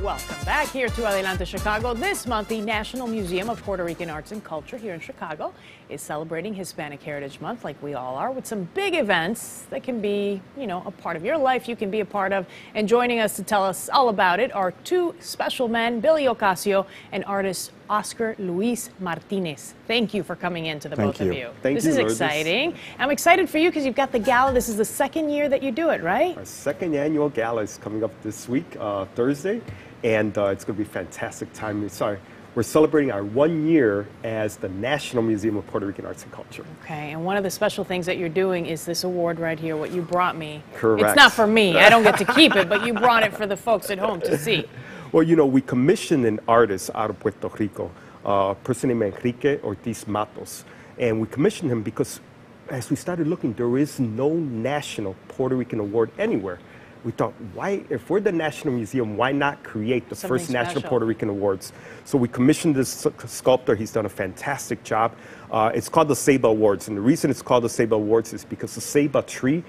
Welcome back here to Adelante Chicago. This month, the National Museum of Puerto Rican Arts and Culture here in Chicago is celebrating Hispanic Heritage Month, like we all are, with some big events that can be, you know, a part of your life, you can be a part of. And joining us to tell us all about it are two special men, Billy Ocasio and artist Oscar Luis Martinez. Thank you for coming in to the both of you. This is exciting. I'm excited for you because you've got the gala. This is the second year that you do it, right? Our second annual gala is coming up this week, Thursday, and it's going to be a fantastic time. We're celebrating our 1 year as the National Museum of Puerto Rican Arts and Culture. Okay, and one of the special things that you're doing is this award right here, what you brought me. Correct. It's not for me. I don't get to keep it, but you brought it for the folks at home to see. Well, you know, we commissioned an artist out of Puerto Rico, a person named Enrique Ortiz Matos. And we commissioned him because as we started looking, there is no national Puerto Rican award anywhere. We thought, why, if we're the National Museum, why not create the first National Puerto Rican Awards? So we commissioned this sculptor. He's done a fantastic job. It's called the Ceiba Awards. And the reason it's called the Ceiba Awards is because the Ceiba tree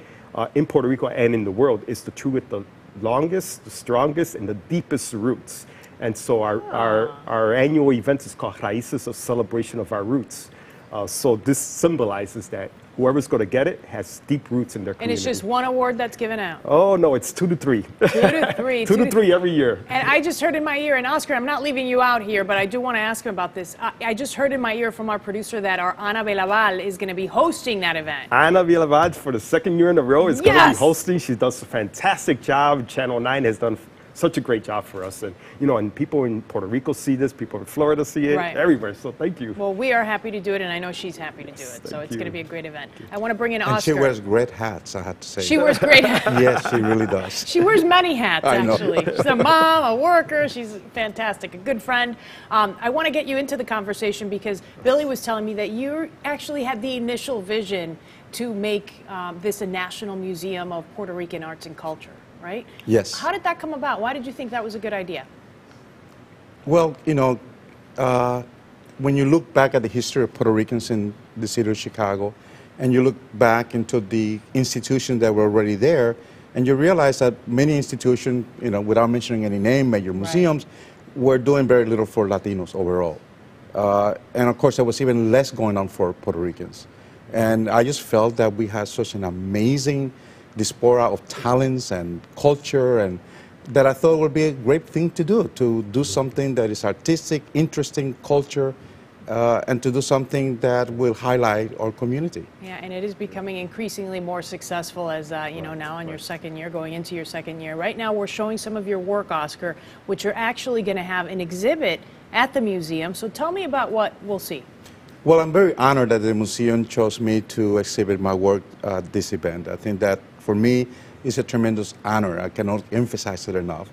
in Puerto Rico and in the world is the tree with the longest, the strongest, and the deepest roots. And so our annual event is called Raíces, a celebration of our roots. So this symbolizes that whoever's going to get it has deep roots in their community. And it's just one award that's given out? Oh, no, it's 2 to 3. 2 to 3. 2 to 3 every year. And I just heard in my ear, and Oscar, I'm not leaving you out here, but I do want to ask him about this. I just heard in my ear from our producer that our Ana Belaval is going to be hosting that event. Ana Belaval, for the second year in a row, is going to be hosting. She does a fantastic job. Channel 9 has done such a great job for us. And, you know, and people in Puerto Rico see this, people in Florida see it, everywhere. So thank you. Well, we are happy to do it, and I know she's happy to do it. So it's going to be a great event. I want to bring in Oscar. And she wears great hats, I have to say. She wears great hats. Yes, she really does. She wears many hats, actually. She's a mom, a worker. She's fantastic, a good friend. I want to get you into the conversation because Billy was telling me that you actually had the initial vision to make this a National Museum of Puerto Rican Arts and Culture. Right? Yes. How did that come about? Why did you think that was a good idea? Well, you know, when you look back at the history of Puerto Ricans in the city of Chicago, and you look back into the institutions that were already there, and you realize that many institutions, you know, without mentioning any name, major museums, were doing very little for Latinos overall. And of course, there was even less going on for Puerto Ricans. And I just felt that we had such an amazing diaspora of talents and culture, and that I thought would be a great thing to do something that is artistic, interesting culture, and to do something that will highlight our community. Yeah, and it is becoming increasingly more successful as, you know, now in your second year, going into your second year. Right now we're showing some of your work, Oscar, which you're actually going to have an exhibit at the museum. So tell me about what we'll see. Well, I'm very honored that the museum chose me to exhibit my work at this event. I think that, for me, it's a tremendous honor. I cannot emphasize it enough.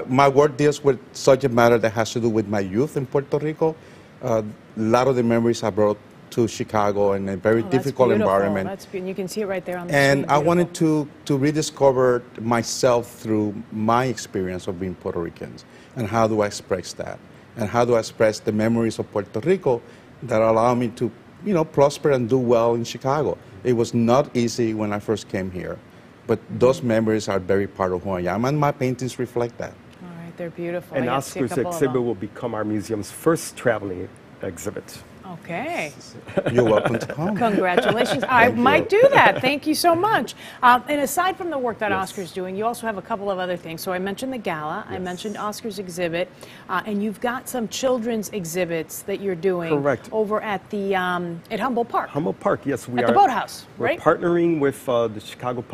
My work deals with subject matter that has to do with my youth in Puerto Rico. A lot of the memories I brought to Chicago in a very difficult environment. That's beautiful. You can see it right there on the screen. And I wanted to rediscover myself through my experience of being Puerto Rican. And how do I express that? And how do I express the memories of Puerto Rico that allow me to, you know, prosper and do well in Chicago. It was not easy when I first came here, but those memories are very part of who I am, and my paintings reflect that. All right, they're beautiful. And Oscar's exhibit will become our museum's first traveling exhibit. Okay. You're welcome to come. Congratulations. I might do that. Thank you so much. And aside from the work that Oscar's doing, you also have a couple of other things. So I mentioned the gala. I mentioned Oscar's exhibit. And you've got some children's exhibits that you're doing over at the at Humboldt Park. Humboldt Park, yes. We at the boathouse, right? We're partnering with the Chicago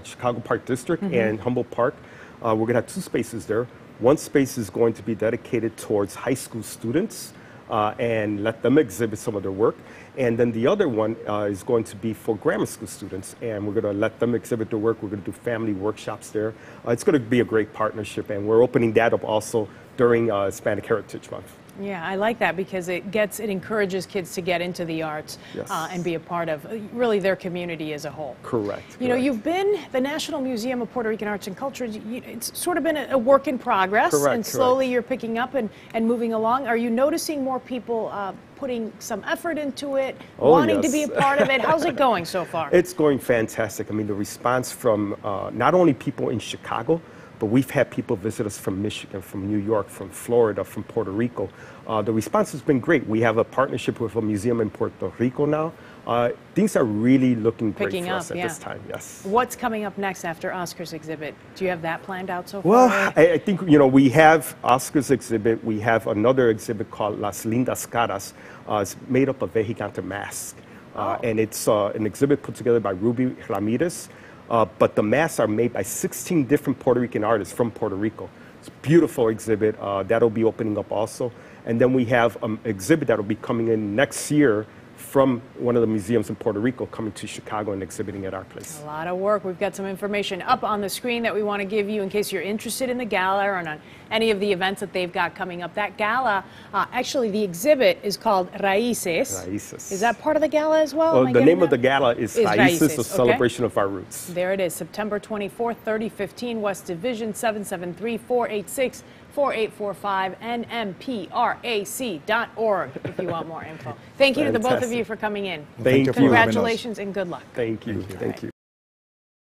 Chicago Park District and Humboldt Park. We're going to have 2 spaces there. One space is going to be dedicated towards high school students. And let them exhibit some of their work. And then the other one is going to be for grammar school students, and we're going to let them exhibit their work. We're going to do family workshops there. It's going to be a great partnership, and we're opening that up also during Hispanic Heritage Month. Yeah, I like that because it encourages kids to get into the arts and be a part of really their community as a whole. Correct. You know, you've been the National Museum of Puerto Rican Arts and Culture. It's sort of been a work in progress, and slowly you're picking up and moving along. Are you noticing more people putting some effort into it, wanting to be a part of it? How's it going so far? It's going fantastic. I mean, the response from not only people in Chicago, but we've had people visit us from Michigan, from New York, from Florida, from Puerto Rico. The response has been great. We have a partnership with a museum in Puerto Rico now. Things are really looking great for us at this time, yes. What's coming up next after Oscar's exhibit? Do you have that planned out so far? Well, I think, you know, we have Oscar's exhibit. We have another exhibit called Las Lindas Caras. It's made up of Vejigante masks. And it's an exhibit put together by Ruby Ramirez. But the masks are made by 16 different Puerto Rican artists from Puerto Rico. It's a beautiful exhibit. That'll be opening up also. And then we have an exhibit that'll be coming in next year from one of the museums in Puerto Rico coming to Chicago and exhibiting at our place. A lot of work. We've got some information up on the screen that we want to give you in case you're interested in the gala or on any of the events that they've got coming up. That gala, actually the exhibit is called Raíces. Raíces. Is that part of the gala as well? Well, the name of the gala is Raíces, a celebration of our roots. There it is, September 24th, 3015, West Division, 773-486. 4845 nmprac.org if you want more info. Thank you to the both of you for coming in. Thank you. Congratulations and good luck. Thank you. Thank you.